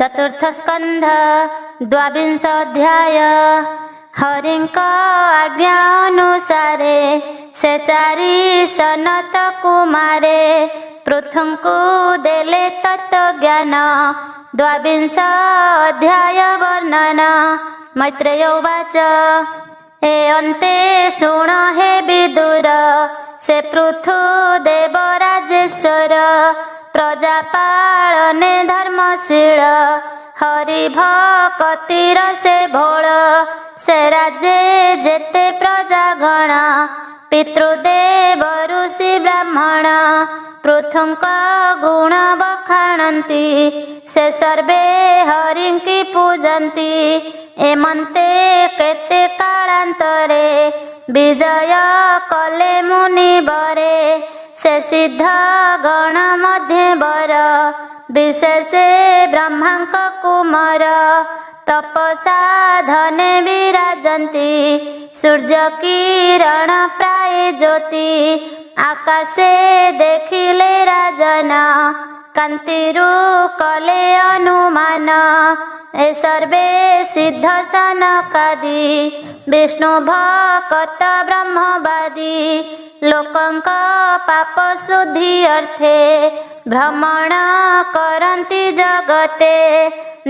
चतुर्थ स्कंध द्वाविंश अध्याय। हरिंक आज्ञा अनुसारे से चारि सनत कुमारे पृथुंकु देले तत्व ज्ञान। द्वाविंश अध्याय वर्णन। मैत्रेय उवाच हे अन्ते शुण हे विदुर से पृथु देव राजेश्वर प्रजापालने धर्मशील हरि भक्तिर से भोल से राज्ये जेते प्रजागण पितृदेव ऋषि ब्राह्मण पृथुंक गुण बखाणन्ति से सर्वे हरिंकी पूजन्ति। एमन्ते केते कालांतरे विजय कले मुनिवरे से सिद्ध गण मध्य वर विशेषे ब्रह्मांक कुमार तपसाधने विराजन्ति सूर्य किरण प्राय ज्योति आकाशे देखिले राजन कांतिरु कले अनुमान। ए सर्वे सिद्ध सनकादि विष्णु भक्त ब्रह्मवादी लोकंक पाप शुद्धि अर्थे भ्रमण करन्ति जगते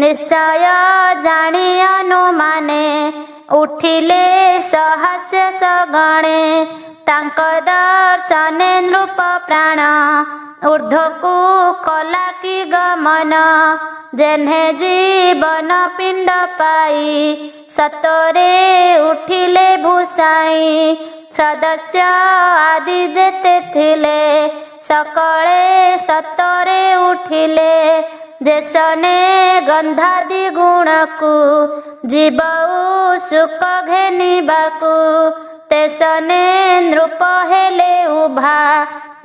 निश्चय जानी अनुमाने उठिले सहस्य सगणे तांक दर्शने नृप प्राण ऊर्ध्वकु कला की गमन जेन्हे जीवन पिंड पाई सतरे उठिले भूषाई सदस्य आदि जेते थिले सकळे सतरे उठिले जेसने गंधादि गुणकु जीवऊ सुख घेनिबाकु तेसने नृप हेले उभा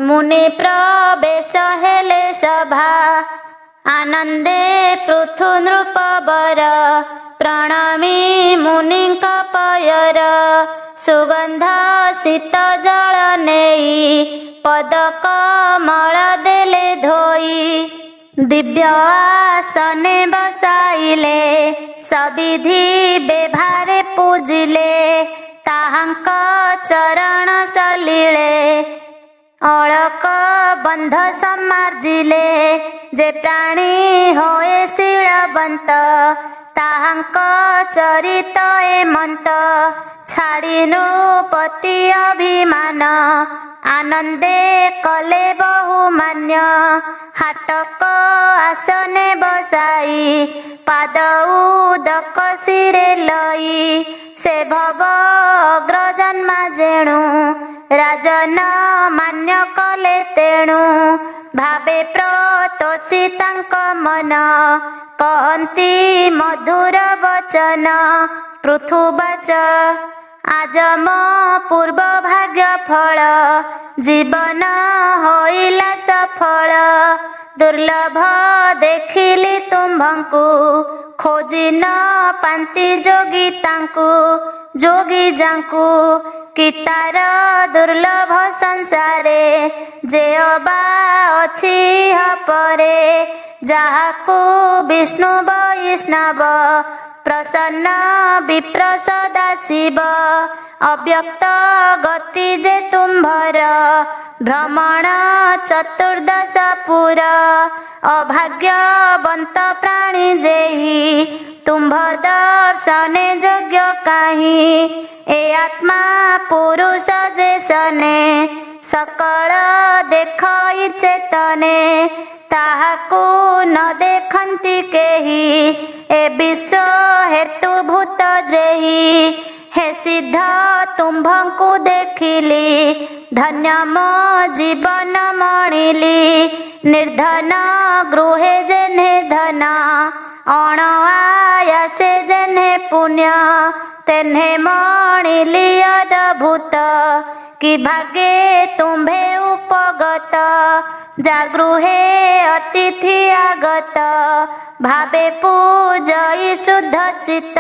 मुनि प्रवेश हेले सभा आनंदे पृथु नृप वर प्रणमी मुनिंक पयर सुगंध शीत जल नेई पदक मल देले धोई दिव्य आसने बसाइले सविधि बेभारे पूजिले ताहांक चरण सलिले अलक बंध समार्जिले जे प्राणी होए शीलवंत ताहांक चरित एमंत छाड़िनु पति अभिमान आनंदे कले बहुमान्य हाटक आसने बसाई पाद उदक शिरे लई से भव अग्रजन्मा जेणु राजन मान्य कले तेणु भावे प्रतोषी तांक मन कहन्ति मधुर वचन पृथुवाच आज मो पूर्व भाग्य फल जीवन होइला सफल दुर्लभ देखिली तुम्भंकु खोजी न पांति जोगी तांकु जोगी जांकु कितार दुर्लभ संसारे जे अबा अछि हपरे जाहाकु विष्णु वैष्णव प्रसन्न विप्र सदा शिव अव्यक्त गति जे तुम्भर भ्रमण चतुर्दश पुर अभाग्यवंत प्राणी जेहि तुम्भ दर्शने योग्य काहि ए आत्मा पुरुष जे सने सकल देखई चेतने ताहाकु न देखन्ति केहि ए विश्व हेतु भूत जेहि हे सिद्ध तुम्भंकु देखिली धन्य मो जीवन मणिली निर्धन गृहे जेन्हे धन अण आयासे जेन्हे पुण्य तेन्हे मणिली अद्भुत कि भागे तुम्भे उपगत जागृहे अतिथि आगत भावे पूजई शुद्ध चित्त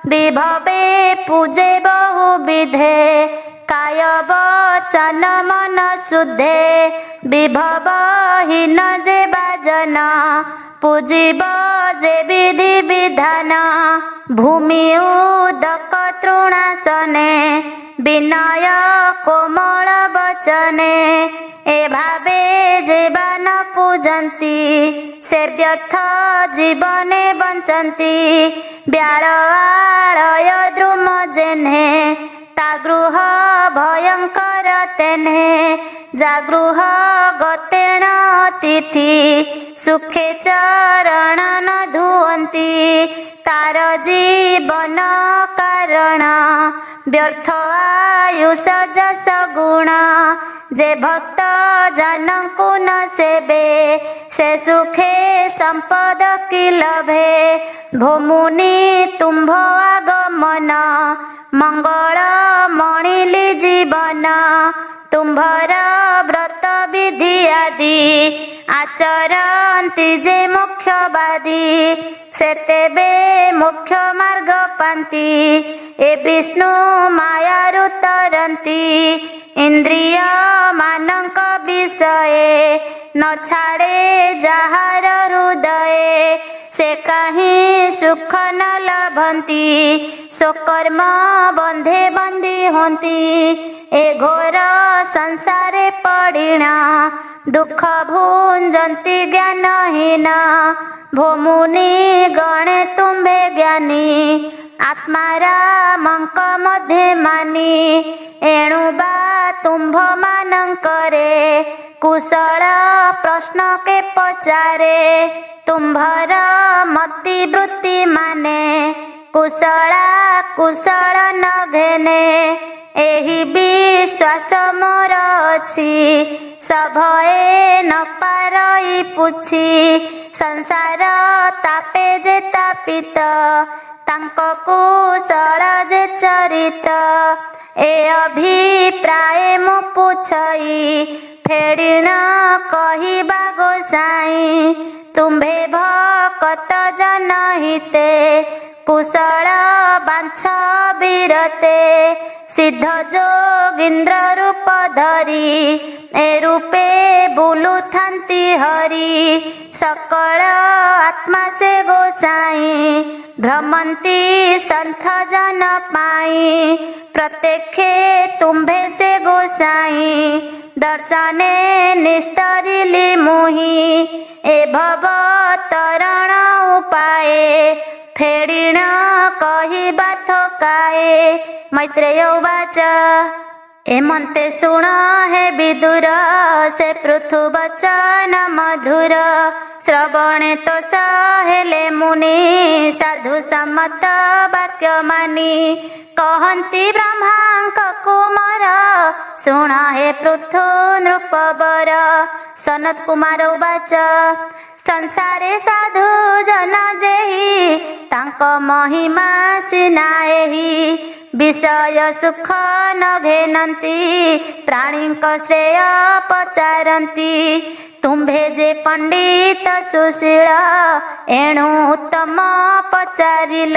विभवे पूजे बहुविधे काय वचन मन शुद्धे विभव हीन जे बाजन पूजिब जे विधि विधान भूमि उदक तृणासने विनय कोमल वचने ए भावे जीवन पूजन्ति से व्यर्थ जीवने बंचन्ति ब्याल आलय द्रुम जेन्हे तागृह भयंकर तेन्हे जागृह गतेन अतिथि सुखे चरण न धुवन्ति तार जीवन कारण व्यर्थ आयुष जस गुण जे भक्त जनଙ୍କୁ न सेवे से सुखे संपद कि लभे भोमुनि तुम्भ आगमन मंगल मणिली जीवन तुम्भर व्रत विधि आदि आचरन्ति जे मुख्यवादी से तेबे मुख्य मार्ग पान्ति ए विष्णु मायारु तरन्ति इंद्रिय मानक विषये न छाड़े जाहार हृदय से कहीं सुख न लभन्ति स्वकर्म बंधे बंदी होन्ति ए घोर संसारे पड़िणा दुख भुंजन्ति ज्ञानहीन भोमुनि गणे तुम्भे ज्ञानी आत्मारामଙ୍କ मध्ये मानी एणु बा तुम्भ मानଙ୍କରେ कुशल प्रश्न के पचारे तुम्भर मति वृत्ति माने कुशला कुशल न घेने एहि विश्वास मोर अछि सभये न पारई पुछि संसार तापे जे तापित तांक कुशल जे चरित ए अभिप्राय मु पुछई फेड़िण कहिबा गोसाई तुम्भे भकत जनहिते कुशल बांछ बीरते सिद्ध जोगिंद्र रूप धरी ए रूपे बुलुथांति हरि सकल आत्मा से गोसाई भ्रमंती संथ जन पाई प्रत्यक्षे तुम्भे से गोसाई दर्शने निष्ठरिली मुहि ए भव तरण उपाय फेड़िण कहिबा थकाए मैत्रेय उवाच एमन्ते शुण हे विदुर से पृथु वचन मधुर श्रवणे तो सहेले मुनि साधु सम्मत वाक्य मानी कहन्ति ब्रह्मांक कुमार शुण हे पृथु नृपवर सनत कुमार उवाच संसारे साधु जन जेहि तांक महिमा सिनाएहि विषय सुख न घेनन्ति प्राणीक श्रेय पचारन्ति तुम्भे जे पंडित सुशील एणु उत्तम पचारिल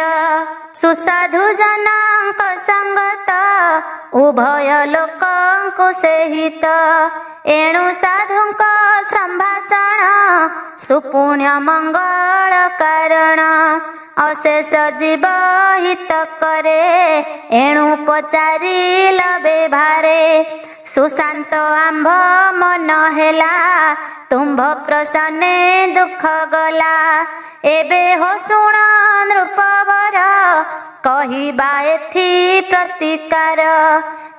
सुसाधु जनक संगत उभय लोकंकु सेहित एणु साधुंक संभाषण सुपुण्य मंगल कारण अशेष जीव हित करे एणु पचारिल बेभारे सुशांत आंभ मन हेला तुम्भ प्रसन्ने दुख गला एबे हो शुण नृपवर कहिबा एथि प्रतिकार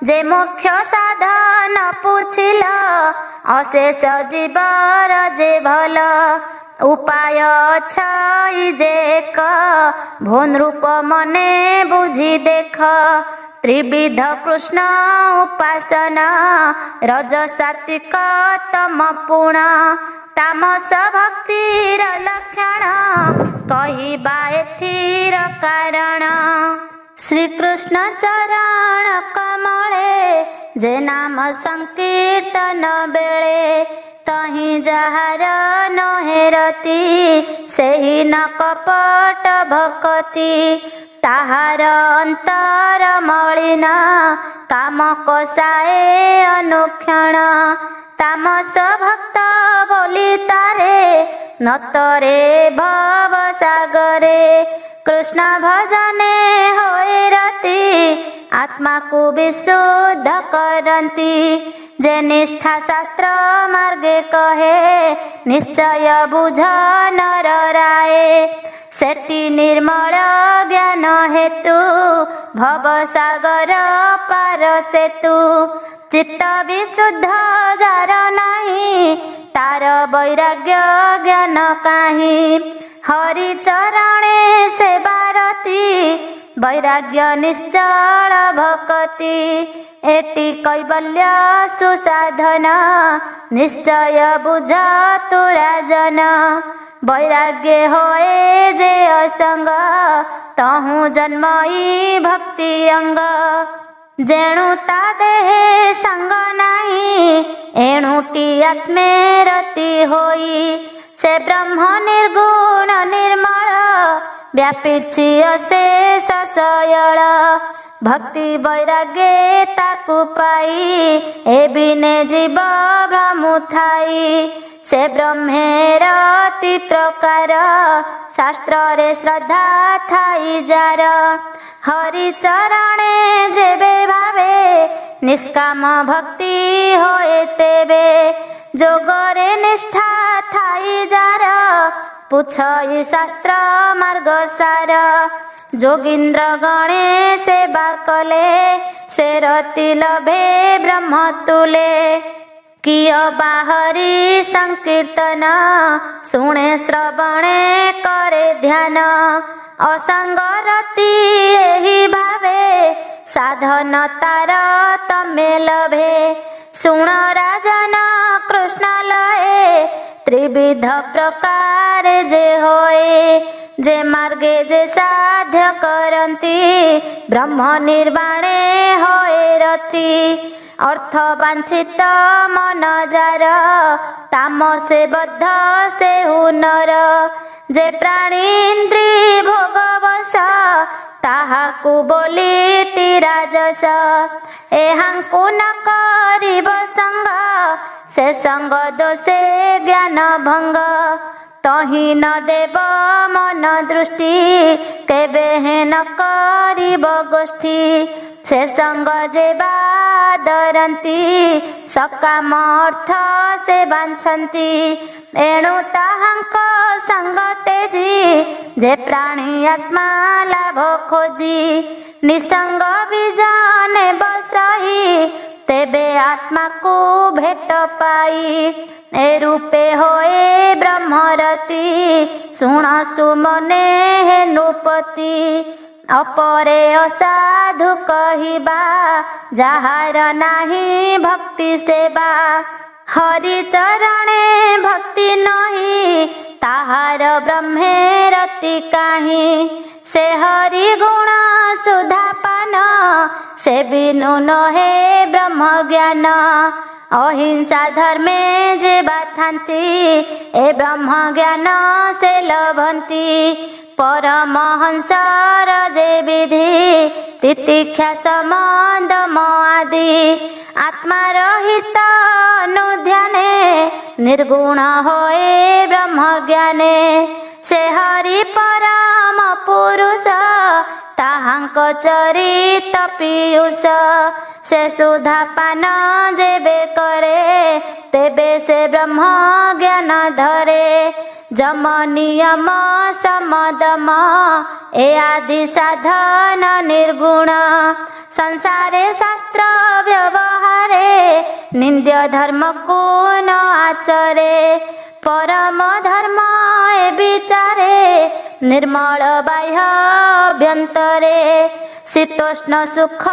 जे मुख्य साधन पुछिल अशेष जीवर जे भल उपाय छै जे एक भो नृप मने बुझी देख त्रिविध कृष्ण उपासना रज सात्विक तम पुण तामस भक्तिर लक्षण कहिबा एथिर कारण श्रीकृष्ण चरण कमले जे नाम संकीर्तन बेले तहि जहार न हेरती सेहि न कपट भक्ति ताहार अंतर मलिन काम कसाए अनुक्षण तामस भक्त बोली तारे नतरे भव सागरे। कृष्ण भजने होए रति आत्मा को विशुद्ध करंती। जे निष्ठा शास्त्र मार्गे कहे निश्चय बुझ नर राय। सेति निर्मल ज्ञान हेतु भव सागर पार सेतु। चित्त विशुद्ध जार नाही तार वैराग्य ज्ञान काहि। हरि चरणे सेवारती वैराग्य निश्चल भक्ति। एटी कैवल्य सुसाधन निश्चय बुझ तु राजन। वैराग्य होए जे असंग तहु जन्मई भक्ति अंग। जेणु ता देहे संग नाही एणुटी आत्मे रति होई। से ब्रह्म निर्गुण निर्मल व्यापिछि अशेष सयळ। भक्ति वैराग्य ताकु पाई ए बिने जीव भ्रमु थाई। से ब्रह्मेर अति प्रकार शास्त्र रे श्रद्धा थाई जार। हरि चरणे जेबे भावे निष्काम भक्ति होए तेबे। जोगरे निष्ठा थाई जार पुछई शास्त्र मार्ग सार। जोगिंद्र गणे सेवा कले से रति लभे ब्रह्म तुले। किय बाहरी संकीर्तन शुणे श्रवणे करे ध्यान। असंग रति एहि भावे साधन तार तमे लभे। शुण राजन कृष्ण लये त्रिविध प्रकार जे होए। जे मार्गे जे साध्य करंती ब्रह्म निर्वाणे होए रति। अर्थ वांछित मन जार तामसे बद्ध से हुनर। जे प्राणी इंद्री भोगवश ताहाकु बोलीटी राजस। एहांकु न करिब संग से संग दोषे ज्ञान भंग। तहि न देव मन दृष्टि केबे हे न करिब गोष्ठी। से संग जे बादरंती सकाम अर्थ से बांछंती। एणु ताहांक संग तेजी जे प्राणी आत्मा लाभ खोजी। निसंग बीजाने बसही तेबे आत्मा को भेट पाई। ए रूपे होए ब्रह्मरति शुण सुमने हे नृपति। अपरे असाधु कहिबा जाहार नाही भक्ति सेवा। हरि चरणे भक्ति नही ताहार ब्रह्मे रति काहि। से हरि गुण सुधा पान से बिनु नहे ब्रह्म ज्ञान। अहिंसा धर्मे जे बाथांती ए ब्रह्म ज्ञान से लभंती। परमहंसर जे विधि तितिक्षा समदम आदि। आत्मा रहित अनुध्याने निर्गुण होए ब्रह्म ज्ञाने। से हरि परम पुरुष ताहांक चरित पीयूष। से सुधा पान जेबे करे तेबे से ब्रह्म ज्ञान धरे। जम नियम समदम ए आदि साधन निर्गुण। संसारे शास्त्र व्यवहारे निंद्य धर्म को न आचरे। परम धर्म ए विचारे निर्मल बाह्य अभ्यंतरे। शीतोष्ण सुख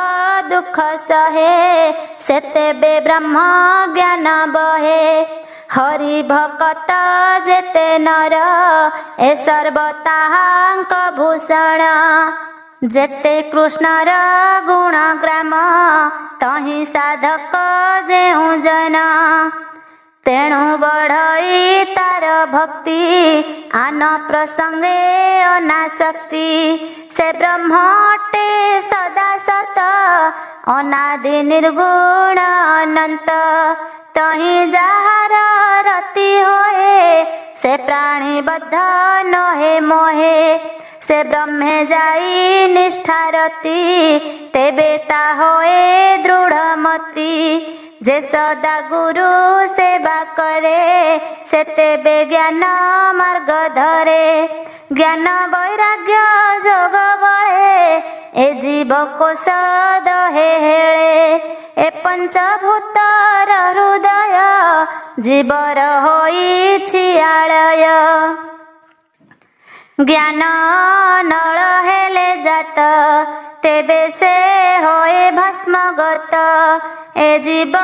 दुख सहे से तेबे ब्रह्म ज्ञान बहे। हरि भक्त जेते नर ए सर्वताहांक भूषण। जेते कृष्णर गुण ग्राम तहि साधक जेउ जन। तेणु बढ़ई तार भक्ति आन प्रसंगे अनासक्ति। से ब्रह्म अटे सदा सत अनादि निर्गुण अनंत। तही जाहार रति होए से प्राणीबद्ध नहे मोहे से ब्रह्मे जाई निष्ठारती तेबे ता होए दृढ़मती जे सदा गुरु सेवा करे से तेबे ज्ञान मार्ग धरे ज्ञान वैराग्य जोग बळे ए जीव कोश दहे हेळे ए पंचभूतर हृदय जीवर होइछि आलय ज्ञान नळ हेले जात तेबे से होए भस्मगत ए जीव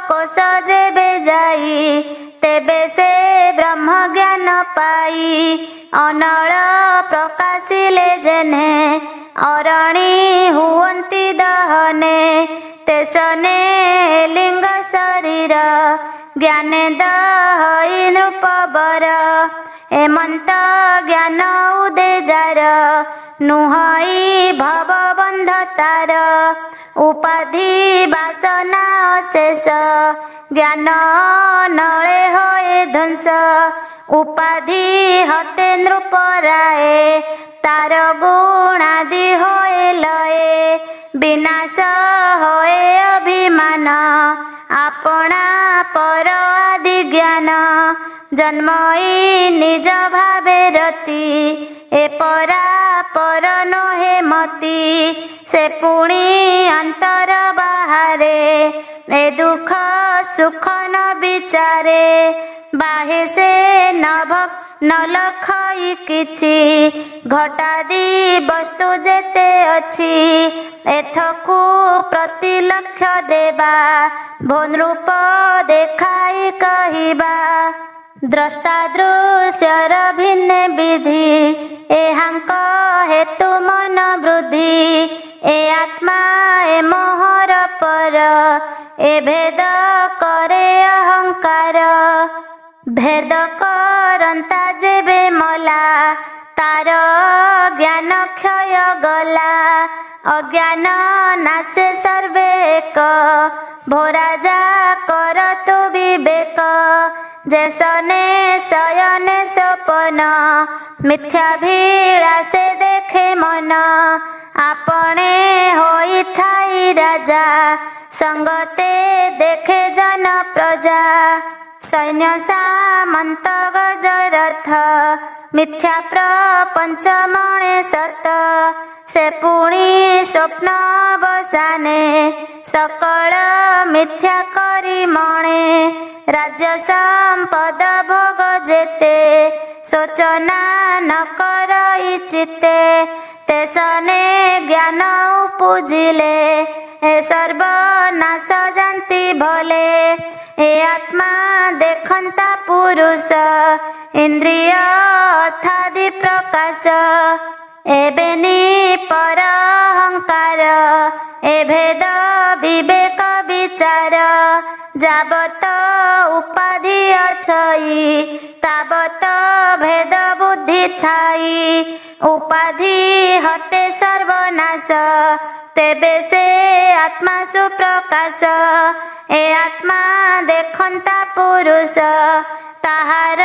कोश जेबे जाई तेबे से ब्रह्म ज्ञान पाई अनल प्रकाशिले जेने अरणी हुवंती दहने तेसने लिंग शरीर ज्ञाने दहई नृपबर एमंत ज्ञान उदेजार नुहई भवबंध तार उपाधि वासना अशेष ज्ञान नळे होए ध्वंस उपाधि हते नृपराए तार गुणादि होए लये विनाश होए अभिमान आपणा पर आदि ज्ञान जन्मई निज भावे रति ए परा पर नहे मति से पुणी अंतर बाहारे ए दुख सुख न विचारे बाहे से न लखई किछि घटादी वस्तु जेते अछि एथकु प्रतिलक्ष देबा भोनरूप देखाई कहिबा द्रष्टा दृश्यर भिन्न विधि एहांक हेतु मन वृद्धि ए आत्मा ए मोहर पर ए भेद करे अहंकार भेद करंता जेबे मला तार ज्ञान क्षय गला अज्ञान नाशे सर्वेक भोराजा कर तु विवेक जैसने शयने सपन मिथ्याभिलाषे देखे मन आपणे होई थाई राजा संगते देखे जन प्रजा सैन्य सामंत गजरथ मिथ्या प्रपंच मणे सत से पुणी स्वप्न बसाने सकल मिथ्या करी मणे राज्य संपद भोग जेते सोचना न करई चित्ते तेसने ज्ञान उपजिले ए सर्वनाश जानती भले ए आत्मा देखंता पुरुष इंद्रिय अर्थादि प्रकाश एबेनी पर अहंकार ए भेद विवेक विचार जाबत उपाधि अछई ताबत भेद बुद्धि थाई उपाधि हते सर्वनाश तेबे से आत्मा सुप्रकाश ए आत्मा देखंता पुरुष ताहार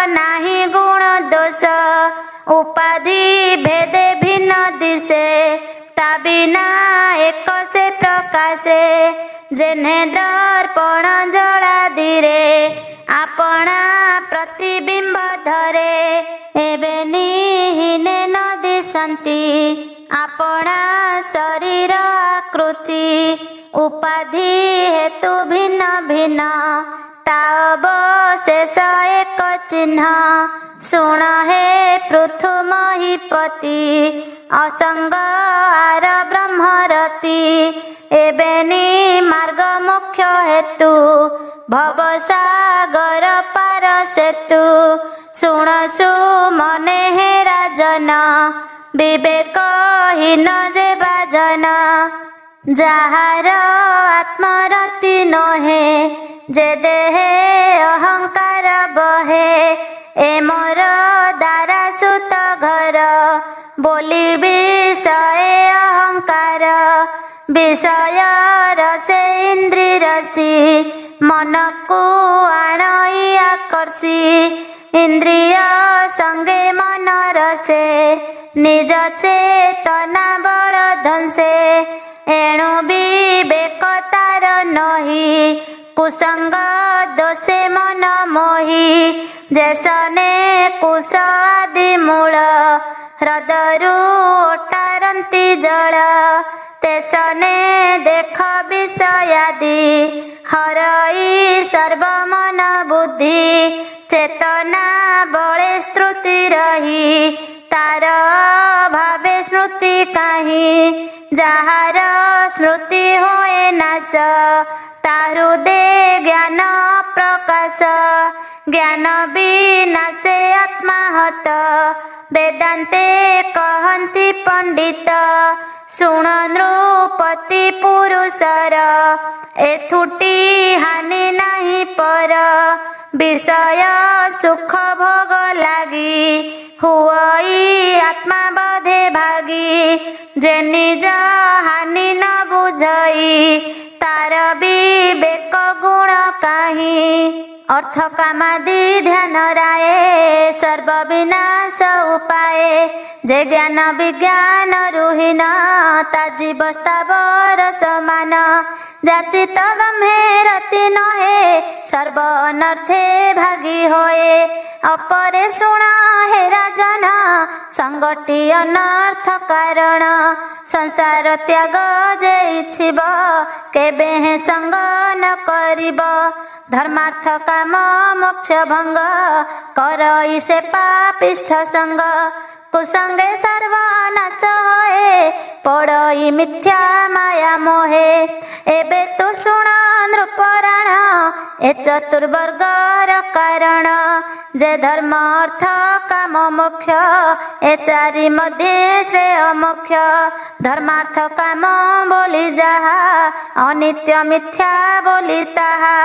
नाही गुण दोष उपाधि भेदे भिन्न दिशे ता बिना एक से प्रकाशे जेने दर्पण जला दिरे आपणा प्रतिबिंब धरे एबे निहिने न दिशन्ति आपणा शरीर आकृति उपाधि हेतु भिन्न भिन्न तावशेष एक चिन्ह सुण हे पृथु महीपति असंग आर ब्रह्मरति एबेनी मार्ग मुख्य हेतु भवसागर पार सेतु शुणसु मने हे राजन विवेकहीन जे बाजन जाहार आत्मरति नहे जे देहे अहंकार बहे ए मोर दारा सुत घर बोली विषय अहंकार विषय रसे इंद्रि रसी मन को आणई आकर्षी इंद्रिय संगे मन रसे निज चेतना बल ध्वंसे एणु विवेक तार नही कुसंग दोषे मन मोही जैसने कुश आदि मूल हृदयरु ओटारंती जल तेसने देख विषयादि हरई सर्व मन बुद्धि चेतना बळे श्रुति रही तार भावे स्मृति काहि जहार स्मृति होए नाश तारु दे ज्ञान प्रकाश ज्ञान विनाशे आत्माहत वेदांते कहन्ति पंडित शुण नृपति पुरुषर एथुटी हानि नहीं पर विषय सुख भोग लागी हुई आत्मा बधे भागी जे निज हानि न बुझई तार विवेक गुण काहि अर्थ कामादि ध्यान राये सर्व विनाश उपाय जे ज्ञान विज्ञान रुहीन ता जीव स्थावर समान जाचित ब्रह्मे रति नहे सर्व अनर्थे भागी होए अपरे शुण हे राजन संगति अनर्थ कारण संसार त्याग जे इच्छिब केबे हे संग न करिब धर्मार्थ काम मोक्ष भंग करई से पापिष्ठ संग कुसंगे सर्वनाश होए पड़ई मिथ्या माया मोहे एबे तु शुण नृपराण ए चतुर्वर्गर कारण जे धर्म अर्थ काम मोक्ष ए चारि मध्ये श्रेय मोक्ष धर्मार्थ काम बोली जाहा अनित्य मिथ्या बोली ताहा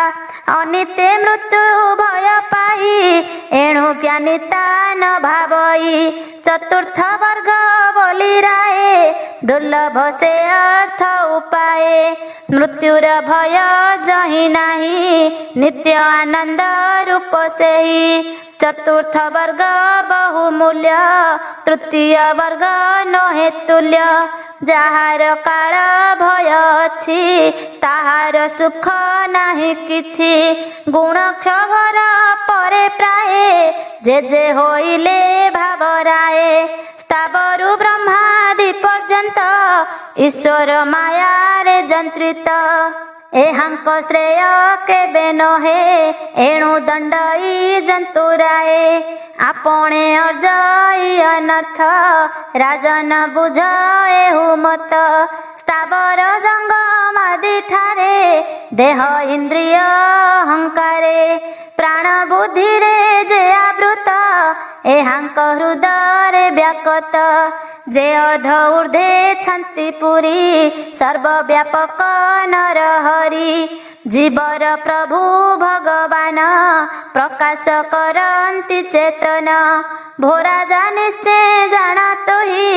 अनित्य मृत्यु भय पाई एणु ज्ञानिता न भावई चतुर्थ वर्ग बोली राये दुर्लभ से अर्थ उपाय मृत्युर भय जहि नाही नित्य आनंद रूप से ही चतुर्थ वर्ग बहुमूल्य तृतीय वर्ग नहे तुल्य जाहार काल भय अछि ताहार सुख नाही किछि गुण क्षभर परे प्राये जे जे होइले भावराये स्थावरु ब्रह्मादि पर्यंत ईश्वर माया रे जंत्रित एहांक श्रेय केबे नहे एणु दंडई जंतुराए आपणे अर्जई अनर्थ राजन बुझ एहु मत स्थावर जंगमादि ठारे देह इंद्रिय अहंकारे प्राण बुद्धि रे जे आवृत एहांक हृदय व्याकत जे अध ऊर्ध्वे छन्ति पुरी सर्वव्यापक नर हरि जीवर प्रभु भगवान प्रकाश करन्ति चेतन भोराजा निश्चय जाना तुही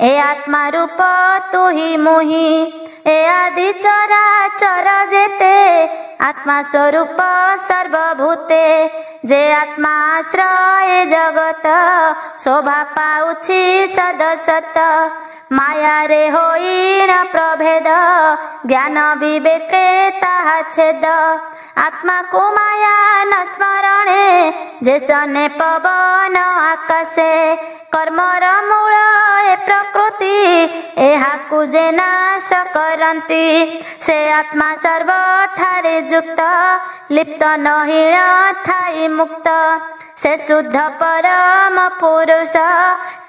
ए आत्मा रूप तुही मुही ए आदि चराचर जेते आत्मा स्वरूप सर्वभूते जे आत्मा आश्रय जगत शोभा पाउछि सदसत माया रे होई न प्रभेद ज्ञान विवेके ताहा छेद आत्मा को माया न स्मरणे जैसने पवन आकाशे कर्मर मूल ए प्रकृति एहाकु जे नाश करन्ति से आत्मा सर्वठारे युक्त लिप्त नहीण थाई मुक्त से शुद्ध परम पुरुष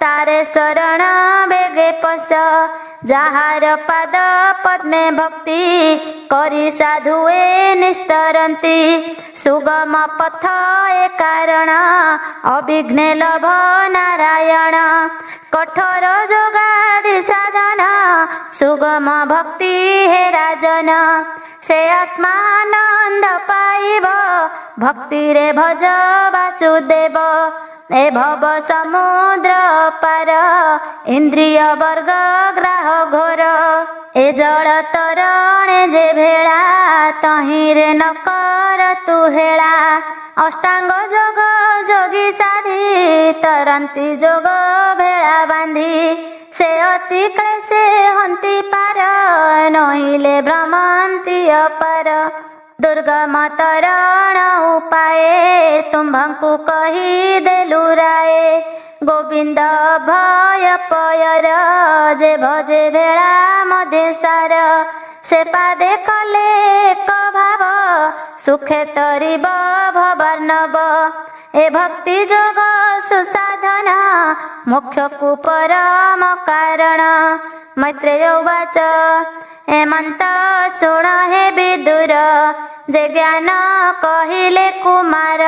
तारे शरण बेगे पस जाहार पाद पद्मे भक्ति करी साधुए निस्तरन्ति सुगम पथ ए कारण अविघ्ने लभ नारायण कठोर जोगादि साधन सुगम भक्ति हे राजन से आत्मानंद पाइब भक्ति रे भज वासुदेव ए भव समुद्र पार इंद्रिय वर्ग ग्राह घोर ए जल तरणे जे भेड़ा तहिरे न ଅଷ୍ଟାଙ୍ଗ ଯୋଗ ଯୋଗୀ ସାଧି ତରନ୍ତି ଯୋଗ ଭେଳା ବାନ୍ଧି ସେ ଅତି କ୍ଲେଶେ ହନ୍ତି ପାର ନଇଲେ ଭ୍ରମନ୍ତି ଅପାର ଦୁର୍ଗମ ତରଣ ଉପାଏ ତୁମ୍ଭଙ୍କୁ କହିଦେଲୁ ରାଏ ଗୋବିନ୍ଦ ଭୟ ପୟର ଯେ ଭଜେ ଭେଳା ମଧ୍ୟ ସାର ସେ ପାଦେ କଲେ ଏକ ଭାବ ସୁଖେ ତରିବ ଭବାର୍ଣ୍ଣବ ଏ ଭକ୍ତି ଯୋଗ ସୁସାଧନ ମୋକ୍ଷକୁ ପରମ କାରଣ ମୈତ୍ରେୟ ଉବାଚ ଏମନ୍ତ ଶୁଣ ହେ ବିଦୁର ଯେ ଜ୍ଞାନ କହିଲେ କୁମାର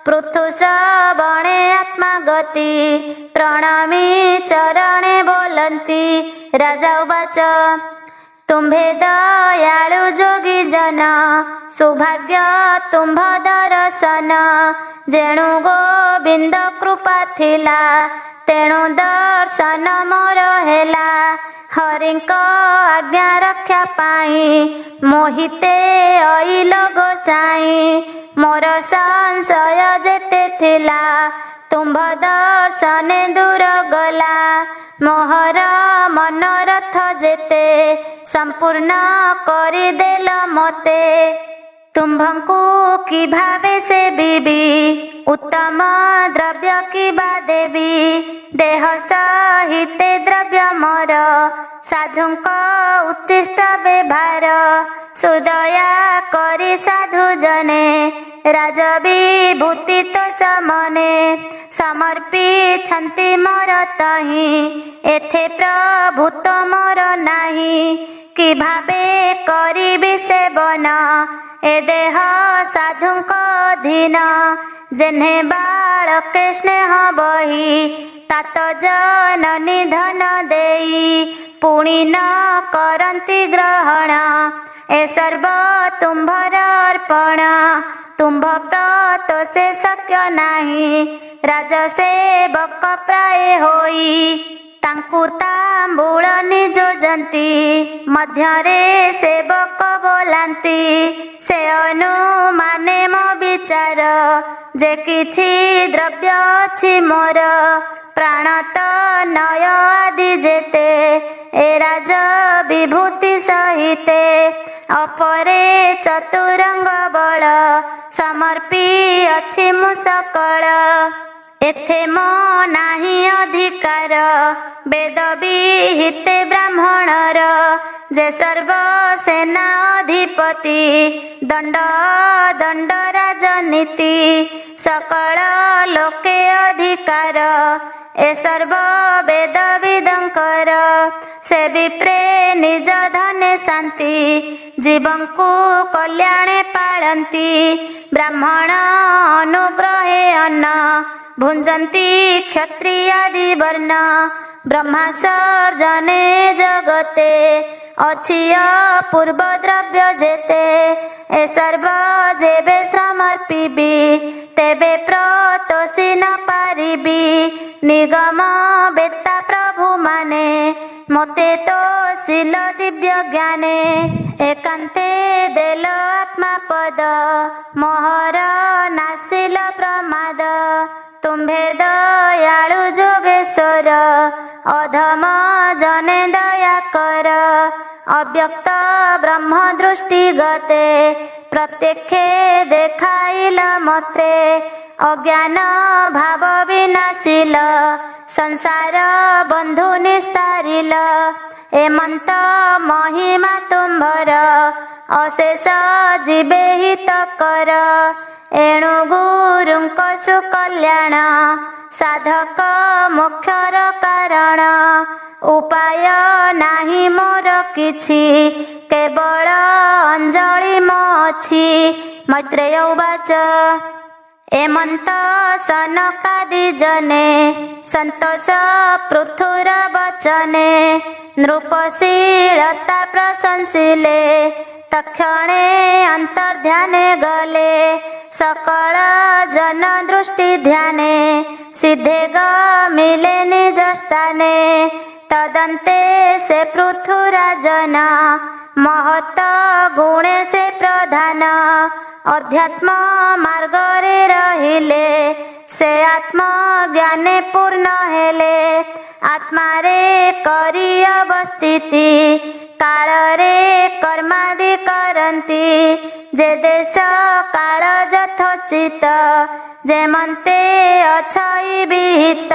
ପୃଥୁ ଶ୍ରବଣେ ଆତ୍ମାଗତି ପ୍ରଣମୀ ଚରଣେ ବୋଲନ୍ତି ରାଜା ଉବାଚ ତୁମ୍ଭେ ଦୟାଳୁ ଯୋଗୀ ଜନ ସୌଭାଗ୍ୟ ତୁମ୍ଭ ଦର୍ଶନ ଯେଣୁ ଗୋବିନ୍ଦ କୃପା ଥିଲା ତେଣୁ ଦର୍ଶନ ମୋର ହେଲା ହରିଙ୍କ ଆଜ୍ଞା ରକ୍ଷା ପାଇଁ ମୋହିତେ ଅଇଲ ଗୋସାଇଁ ମୋର ସଂଶୟ ଯେତେ ଥିଲା ତୁମ୍ଭ ଦର୍ଶନେ ଦୂର ଗଲା ମୋହର ମନୋରଥ ଯେତେ ସମ୍ପୂର୍ଣ୍ଣ କରିଦେଲ ମୋତେ ତୁମ୍ଭଙ୍କୁ କି ଭାବେ ସେବିବି ଉତ୍ତମ ଦ୍ରବ୍ୟ କିବା ଦେବି ଦେହ ସହିତେ ଦ୍ରବ୍ୟ ମୋର ସାଧୁଙ୍କ ଉଚ୍ଚିଷ୍ଟ ବ୍ୟବହାର ସୁଦୟା କରି ସାଧୁ ଜନେ ରାଜବିଭୂତି ତ ସମନେ ସମର୍ପିଛନ୍ତି ମୋର ତହିଁ ଏଥେ ପ୍ରଭୁତ୍ୱ ମୋର ନାହିଁ କି ଭାବେ କରିବି ସେବନ ଏ ଦେହ ସାଧୁଙ୍କ ଅଧୀନ ଯେହ୍ନେ ବାଳକେ ସ୍ନେହ ବହି ତାତ ଜନନୀ ଧନ ଦେଇ ପୁଣି ନ କରନ୍ତି ଗ୍ରହଣ ଏ ସର୍ବ ତୁମ୍ଭର ଅର୍ପଣ ତୁମ୍ଭ ପ୍ରତ ସେ ଶକ୍ୟ ନାହିଁ ରାଜସେବକ ପ୍ରାୟ ହୋଇ ତାଙ୍କୁ ତାମ୍ବୁଳ ନିଯୋଜନ୍ତି ମଧ୍ୟରେ ସେବକ ବୋଲାନ୍ତି ସେ ଅନୁମାନେ ମୋ ବିଚାର ଯେ କିଛି ଦ୍ରବ୍ୟ ଅଛି ମୋର ପ୍ରାଣ ତ ନୟ ଆଦି ଯେତେ ଏ ରାଜ ବିଭୂତି ସହିତେ ଅପରେ ଚତୁରଙ୍ଗ ବଳ ସମର୍ପି ଅଛି ମୁଁ ସକଳ ଏଥେ ମୋ ନାହିଁ ଅଧିକାର ବେଦ ବିହିତେ ବ୍ରାହ୍ମଣର ଯେ ସର୍ବ ସେନା ଅଧିପତି ଦଣ୍ଡ ଦଣ୍ଡ ରାଜନୀତି ସକଳ ଲୋକେ ଅଧିକାର ଏ ସର୍ବ ବେଦ ବିଦଙ୍କର ସେ ବିପ୍ରେ ନିଜ ଧନେ ଶାନ୍ତି ଜୀବଙ୍କୁ କଲ୍ୟାଣେ ପାଳନ୍ତି ବ୍ରାହ୍ମଣ ଅନୁଗ୍ରହେ ଅନ୍ନ ଭୁଞ୍ଜନ୍ତି କ୍ଷତ୍ରିୟାଦି ବର୍ଣ୍ଣ ବ୍ରହ୍ମା ସର୍ଜନେ ଜଗତେ ଅଛି ଅପୂର୍ବ ଦ୍ରବ୍ୟ ଯେତେ ଏ ସର୍ବ ଯେବେ ସମର୍ପିବି ତେବେ ପ୍ରତୋଷି ନ ପାରିବି ନିଗମ ବେତା ପ୍ରଭୁ ମାନେ ମୋତେ ତ ଶିଲ ଦିବ୍ୟ ଜ୍ଞାନେ ଏକାନ୍ତେ ଦେଲ ଆତ୍ମା ପଦ ମୋହର ନାସିଲ ପ୍ରମାଦ ତୁମ୍ଭେ ଦୟାଳୁ ଯୋଗେଶ୍ୱର ଅଧମ ଜନେ ଦୟା କର ଅବ୍ୟକ୍ତ ବ୍ରହ୍ମ ଦୃଷ୍ଟି ଗତେ ପ୍ରତ୍ୟକ୍ଷେ ଦେଖାଇଲ ମୋତେ ଅଜ୍ଞାନ ଭାବ ବିନାଶିଲ ସଂସାର ବନ୍ଧୁ ନିସ୍ତାରିଲ ଏମନ୍ତ ମହିମା ତୁମ୍ଭର ଅଶେଷ ଯିବେ ହିତ କର ଏଣୁ ଗୁରୁଙ୍କ ସୁକଲ୍ୟାଣ ସାଧକ ମୋକ୍ଷର କାରଣ ଉପାୟ ନାହିଁ ମୋର କିଛି କେବଳ ଅଞ୍ଜଳି ମୋ ଅଛି ମୈତ୍ରେୟ ଉବାଚ ଏମନ୍ତ ସନକାଦି ଜନେ ସନ୍ତୋଷ ପୃଥୁର ବଚନେ ନୃପଶୀଳତା ପ୍ରଶଂସିଲେ ତକ୍ଷଣେ ଅନ୍ତର୍ଧ୍ୟାନେ ଗଲେ ସକଳ ଜନ ଦୃଷ୍ଟି ଧ୍ୟାନେ ସିଦ୍ଧେ ଗମିଲେ ନିଜ ସ୍ଥାନେ ତଦନ୍ତେ ସେ ପୃଥୁରାଜନ ମହତ ଗୁଣେ ସେ ପ୍ରଧାନ अध्यात्म मार्गरे रहिले से आत्मज्ञाने पूर्ण हेले आत्मारे करी अवस्थिति कालरे कर्मादि करन्ति जे देश काल यथोचित जे मन्ते अछई विहित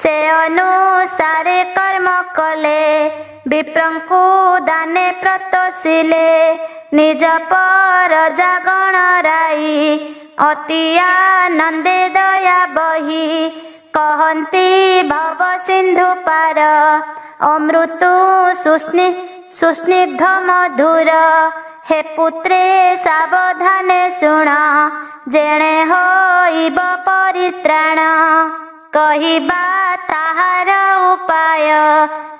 से अनुसारे कर्म कले विप्रंकु दाने प्रतोषिले निज पर जागण राई अति आनंदे दया बही कहन्ति भव सिंधु पार अमृतु सुस्निग्ध मधुर हे पुत्रे सावधाने शुण जेणे होइब परित्राण कहिबा ताहार उपाय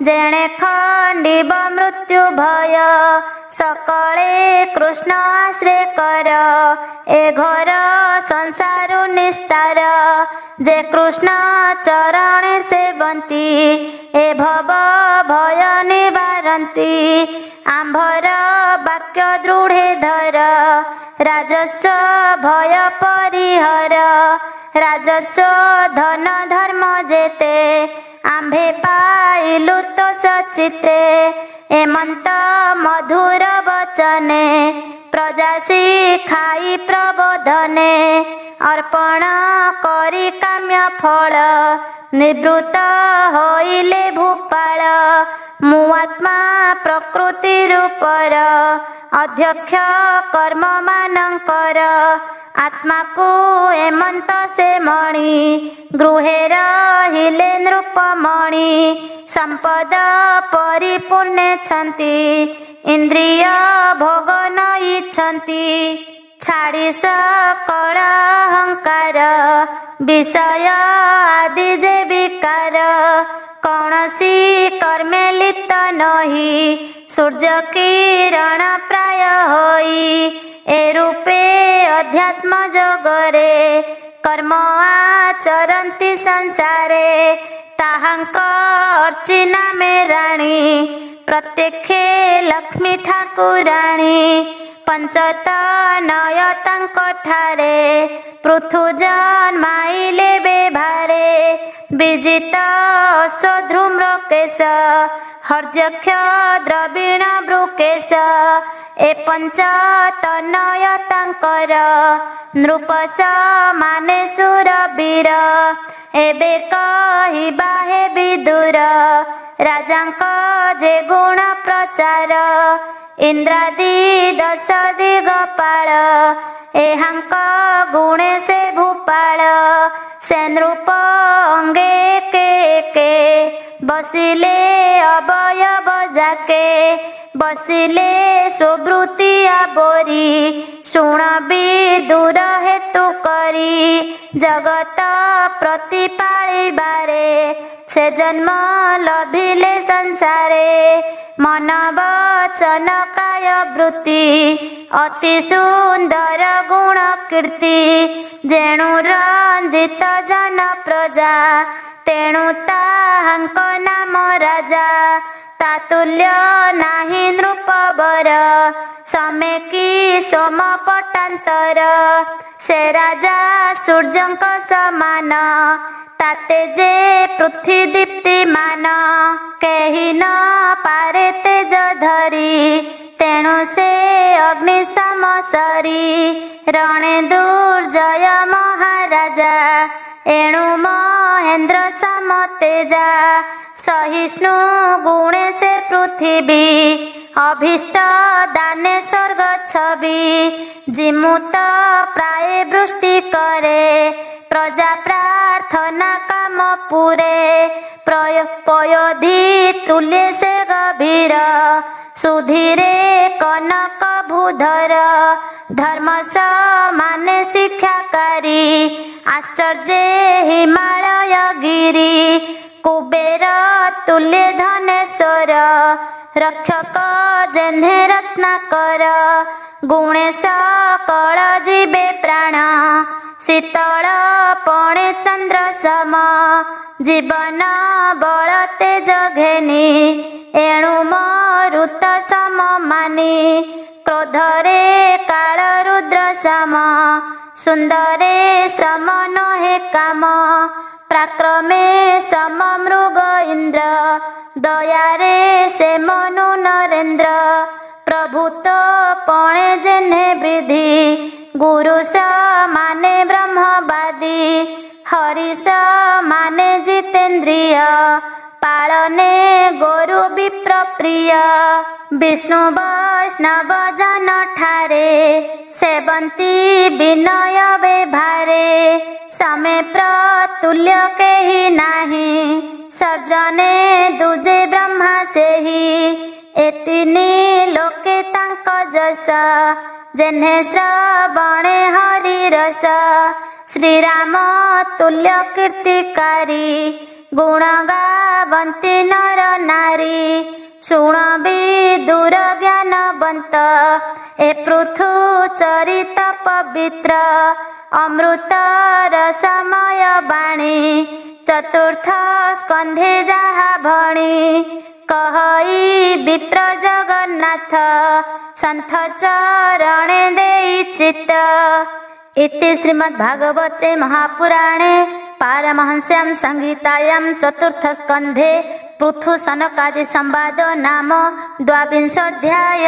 जेणे खंडिब मृत्यु भय सकळे कृष्ण आश्रय कर ए घोर संसारु निस्तार जे कृष्ण चरणे सेवन्ति ए भव भय निवारन्ति आंभर वाक्य दृढे धर राजस्व भय परिहर राजस्व धन धर्म जेते आंभे पाइलु तो सचिते एमंत मधुर वचने प्रजासी खाई प्रबोधने अर्पण करी काम्य फल निवृत्त होइले भूपाल मुआत्मा प्रकृति रूपर अध्यक्ष कर्म मानकर आत्मा को एमंत से मणि गृहे रहिले नृपमणि संपद परिपूर्णे छन्ति इंद्रिय भोग न इच्छन्ति छाड़ी सकल अहंकार विषय आदि जे विकार कौनसी कर्मे लिप्त नही सूर्य किरण प्राय होई ए रूपे अध्यात्म जगरे कर्म आचरन्ति संसारे ताहांक अर्चिना में राणी प्रत्यक्षे लक्ष्मी ठाकुराणी पंचतनय तांक ठारे पृथु जन्माइले बेभारे विजित अश्वध्रुम्र केश हर्यक्ष द्रविण वृकेश ए पंचतनय तांकर नृपस माने सुरवीर एबे कहिबा हे विदुर राजांक जे गुण प्रचार इंद्रादि दश दिगपाल एहांक गुणे से भूपाल से नृप अंगे के बसिले अवयव जाके बसिले सुवृत्ति आबोरी शुण विदुर हेतु करी जगत प्रतिपालिबारे से जन्म लभिले संसारे मन वचन काय वृत्ति अति सुंदर गुण कीर्ति जेणु रंजित जन प्रजा तेणु ताहांक नाम राजा तातुल्य नाही नृपवर समे कि सोम पटांतर से राजा सूर्यंक समान ताते जे पृथ्वी दीप्तिमान केहि न पारे तेज धरी तेणु से अग्नि समसरी रणे दुर्जय महाराजा एणु महेंद्र समतेजा सहिष्णु गुणे से पृथ्वी अभीष्ट दाने स्वर्ग छवि जिमुत प्राय वृष्टि करे प्रजा प्रार्थना काम पुरे पयोधि तुल्य से गभीर सुधीरे कनक भूधर धर्म माने शिक्षाकारी आश्चर्य हिमालय गिरी कुबेर तुल्य धनेश्वर रक्षक जेन्हे रत्नाकर गुणेश कळ जीवे प्राण शीतल पणे चंद्र सम जीवन बल तेज घेनी एणु मरुत सम मानी क्रोधरे काल रुद्र सम सुंदरे सम नहे काम प्राक्रमे सम मृग इंद्र दयारे से मनु नरेंद्र प्रभुत्व पणे जेने विधि गुरु स माने ब्रह्मवादी हरि स माने जितेन्द्रिय पालने गोरु विप्र प्रिय विष्णु वैष्णव जन ठारे सेवंती विनय व्यवहारे समे प्रतुल्य केहि नाही सर्जने दूजे ब्रह्मा सेहि एतिनी लोके तांक जस जेन्हे श्रवणे हरि रस श्रीराम तुल्य कीर्तिकारी गुण गावन्ति नर नारी शुण विदुर ज्ञानवंत ए पृथु चरित पवित्र अमृत रसमय वाणी चतुर्थ स्कंधे जहा भणी कहई विप्र जगन्नाथ संथ चरणे देई चित्त। इति श्रीमद्भागवते महापुराणे पारमहंस्यां संहितायां चतुर्थ स्कंधे पृथु सनकादि संवाद नाम द्वाविंशोऽध्याय।